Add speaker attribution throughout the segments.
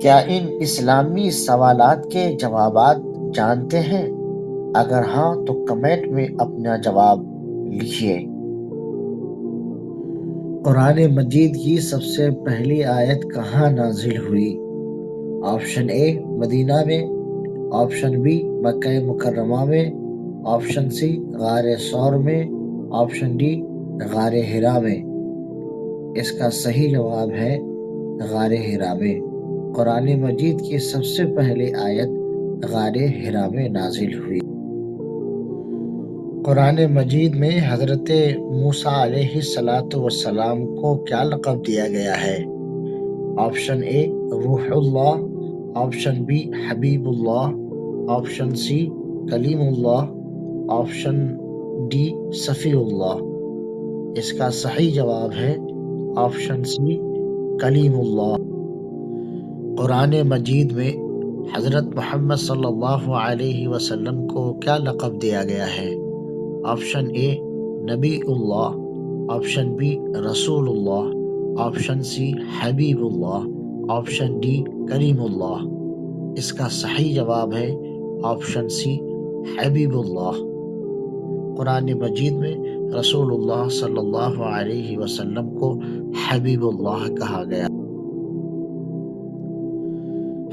Speaker 1: کیا ان اسلامی سوالات کے جوابات جانتے ہیں؟ اگر ہاں تو کمنٹ میں اپنا جواب لکھیے۔ قرآن مجید کی سب سے پہلی آیت کہاں نازل ہوئی؟ آپشن اے مدینہ میں، آپشن بی مکہ مکرمہ میں، آپشن سی غار ثور میں، آپشن ڈی غار حرا میں۔ اس کا صحیح جواب ہے غار حرا میں۔ قرآن مجید کی سب سے پہلی آیت غار حرا میں نازل ہوئی۔ قرآن مجید میں حضرت موسیٰ علیہ السلام کو کیا لقب دیا گیا ہے؟ آپشن اے روح اللہ، آپشن بی حبیب اللہ، آپشن سی کلیم اللہ، آپشن ڈی صفی اللہ۔ اس کا صحیح جواب ہے آپشن سی کلیم اللہ۔ قرآن مجید میں حضرت محمد صلی اللہ علیہ وسلم کو کیا لقب دیا گیا ہے؟ آپشن اے نبی اللہ، آپشن بی رسول اللہ، آپشن سی حبیب اللہ، آپشن ڈی کریم اللہ۔ اس کا صحیح جواب ہے آپشن سی حبیب اللہ۔ قرآن مجید میں رسول اللہ صلی اللہ علیہ وسلم کو حبیب اللہ کہا گیا۔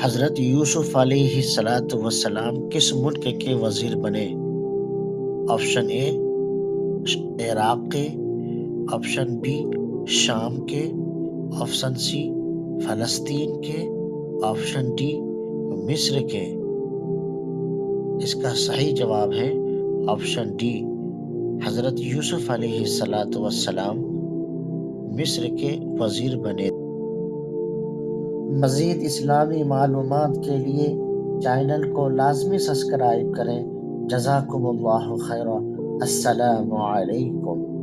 Speaker 1: حضرت یوسف علیہ السلام کس ملک کے وزیر بنے؟ آپشن اے عراق کے، آپشن بی شام کے، آپشن سی فلسطین کے، آپشن ڈی مصر کے۔ اس کا صحیح جواب ہے آپشن ڈی، حضرت یوسف علیہ السلام مصر کے وزیر بنے۔ مزید اسلامی معلومات کے لیے چینل کو لازمی سبسکرائب کریں۔ جزاکم اللہ خیرا۔ السلام علیکم۔